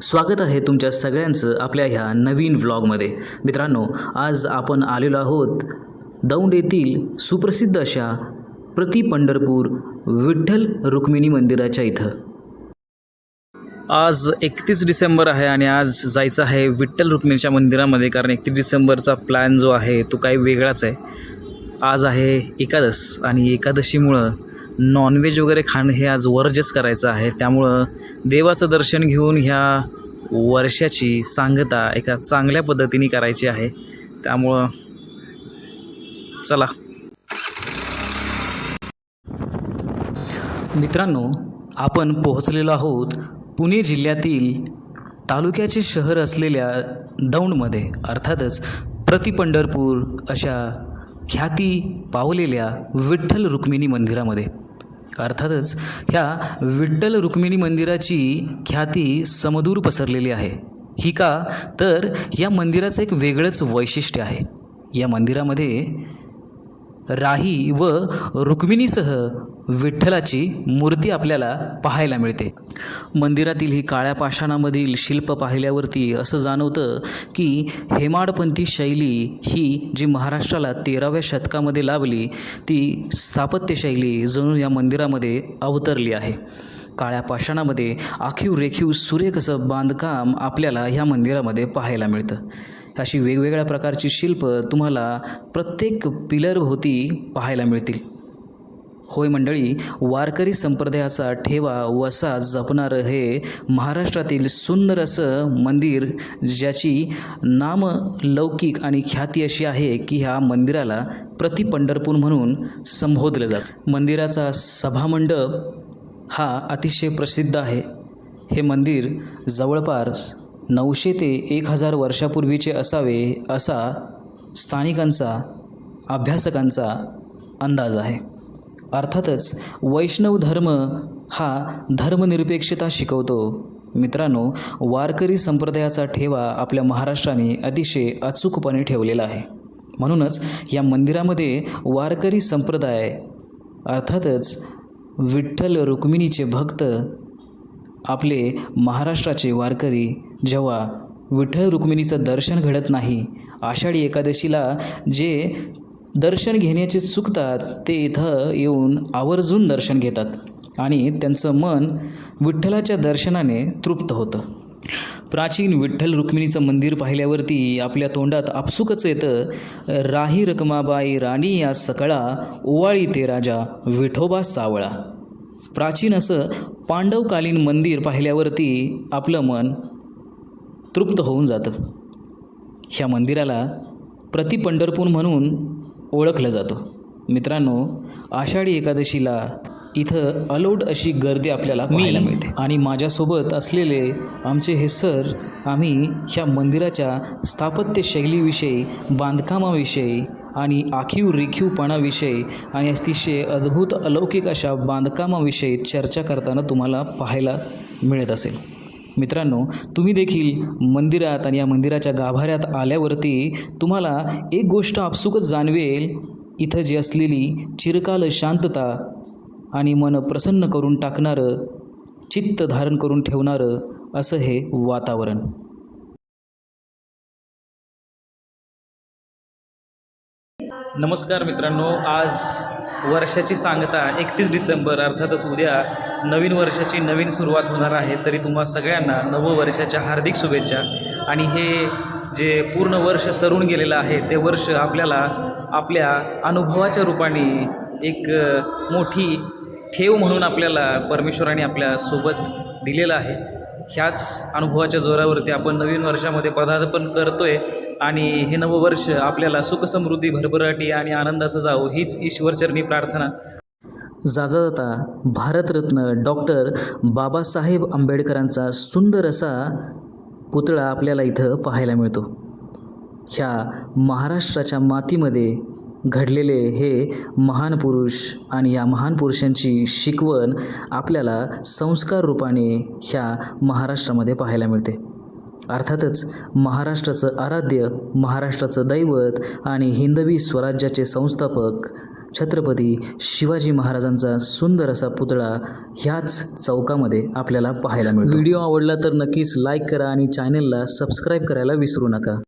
स्वागत आहे तुमच्या सगळ्यांचं आपल्या ह्या नवीन व्लॉगमध्ये। मित्रांनो, आज आपण आलेलो आहोत दौंड येथील सुप्रसिद्ध अशा प्रति पंढरपूर विठ्ठल रुक्मिणी मंदिराच्या इथं। आज 31 डिसेंबर आहे आणि आज जायचं आहे विठ्ठल रुक्मिणीच्या मंदिरामध्ये, कारण 31 डिसेंबरचा प्लॅन जो आहे तो काही वेगळाच आहे। आज आहे एकादश आणि एकादशीमुळं नॉनव्हेज वगैरे खाणं हे आज वर्जच करायचं आहे। त्यामुळं देवाचं दर्शन घेऊन ह्या वर्षाची सांगता एका चांगल्या पद्धतीने करायची आहे। त्यामुळं चला मित्रांनो, आपण पोहोचलेलो आहोत पुणे जिल्ह्यातील तालुक्याचे शहर असलेल्या दौंडमध्ये, अर्थातच प्रति पंढरपूर अशा ख्याती पावलेल्या विठ्ठल रुक्मिणी मंदिरामध्ये। अर्थातच ह्या विठ्ठल रुक्मिणी मंदिराची ख्याती समदूर पसरलेली आहे। ही का तर या मंदिराचं एक वेगळंच वैशिष्ट्य आहे। या मंदिरामध्ये राही व रुक्मिणीसह विठ्ठलाची मूर्ती आपल्याला पाहायला मिळते। मंदिरातील ही काळ्या पाषाणामधील शिल्प पाहिल्यावरती असं जाणवतं की हेमाडपंथी शैली ही जी महाराष्ट्राला 13व्या शतकामध्ये लाभली ती स्थापत्य शैली जणू या मंदिरामध्ये अवतरली आहे। काळ्या पाषाणामध्ये आखीव रेखीव सुरेख असं बांधकाम आपल्याला ह्या मंदिरामध्ये पाहायला मिळतं। अशी वेगवेगळ्या प्रकारची शिल्प तुम्हाला प्रत्येक पिलरभोवती पाहायला मिळतील। होय मंडळी, वारकरी संप्रदायाचा ठेवा वसा जपणारं हे महाराष्ट्रातील सुंदर असं मंदिर, ज्याची नामलौकिक आणि ख्याती अशी आहे की ह्या मंदिराला प्रति पंढरपूर म्हणून संबोधलं जातं। मंदिराचा सभामंडप हा अतिशय प्रसिद्ध आहे। हे मंदिर जवळपास 900 ते 1000 वर्षापूर्वीचे असावे असा स्थानिकांचा अभ्यासकांचा अंदाज आहे। अर्थातच वैष्णव धर्म हा धर्मनिरपेक्षता शिकवतो। मित्रांनो, वारकरी संप्रदायाचा ठेवा आपल्या महाराष्ट्राने अतिशय अचूकपणे ठेवलेला आहे। म्हणूनच या मंदिरामध्ये वारकरी संप्रदाय अर्थातच विठ्ठल रुक्मिणीचे भक्त आपले महाराष्ट्राचे वारकरी जेव्हा विठ्ठल रुक्मिणीचं दर्शन घडत नाही, आषाढी एकादशीला जे दर्शन घेण्याचे चुकतात ते इथं येऊन आवर्जून दर्शन घेतात आणि त्यांचं मन विठ्ठलाच्या दर्शनाने तृप्त होतं। प्राचीन विठ्ठल रुक्मिणीचं मंदिर पाहिल्यावरती आपल्या तोंडात आपसुकच येतं, राही रखमाबाई राणी या सकळा, ओवाळी ते राजा विठोबा सावळा। प्राचीन असं पांडवकालीन मंदिर पाहिल्यावरती आपलं मन तृप्त होऊन जातं। ह्या मंदिराला प्रति पंढरपूर म्हणून ओळखलं जातं। मित्रांनो, आषाढी एकादशीला इथं अलोट अशी गर्दी आपल्याला पाहायला मिळते आणि माझ्यासोबत असलेले आमचे हे सर, आम्ही ह्या मंदिराच्या स्थापत्य शैलीविषयी, बांधकामाविषयी आणि आखीव रेखीवपणाविषयी आणि अतिशय अद्भुत अलौकिक अशा बांधकामाविषयी चर्चा करताना तुम्हाला पाहायला मिळत असेल। मित्रांनो, तुम्ही देखील मंदिरात आणि या मंदिराच्या गाभाऱ्यात आल्यावरती तुम्हाला एक गोष्ट आपसुकच जाणवेल, इथं जी असलेली चिरकाल शांतता आणि मन प्रसन्न करून टाकणारं, चित्त धारण करून ठेवणारं असं हे वातावरण। नमस्कार मित्रांनो, आज वर्षाची सांगता 31 डिसेंबर, अर्थातच उद्या नवीन वर्षाची नवीन सुरुवात होणार आहे। तरी तुम्हा सगळ्यांना नववर्षाच्या हार्दिक शुभेच्छा। आणि हे जे पूर्ण वर्ष सरून गेलेलं आहे ते वर्ष आपल्याला आपल्या अनुभवाच्या रूपाने एक मोठी ठेव म्हणून आपल्याला परमेश्वराने आपल्यासोबत दिलेलं आहे। ह्याच अनुभवाच्या जोरावरती आपण नवीन वर्षामध्ये पदार्पण करतोय आणि हे नववर्ष आपल्याला सुखसमृद्धी, भरभराटी आणि आनंदाचं जावो हीच ईश्वरचरणी प्रार्थना। जाता भारतरत्न डॉक्टर बाबासाहेब आंबेडकरांचा सुंदर असा पुतळा आपल्याला इथं पाहायला मिळतो। ह्या महाराष्ट्राच्या मातीमध्ये घडलेले हे महान पुरुष आणि या महान पुरुषांची शिकवण आपल्याला संस्कार रूपाने ह्या महाराष्ट्रामध्ये पाहायला मिळते। अर्थातच महाराष्ट्राचं आराध्य, महाराष्ट्राचं दैवत आणि हिंदवी स्वराज्याचे संस्थापक छत्रपती शिवाजी महाराजांचा सुंदर असा पुतळा ह्याच चौकामध्ये आपल्याला पाहायला मिळतो. व्हिडिओ आवडला तर नक्कीच लाईक करा आणि चॅनलला सबस्क्राईब करायला विसरू नका.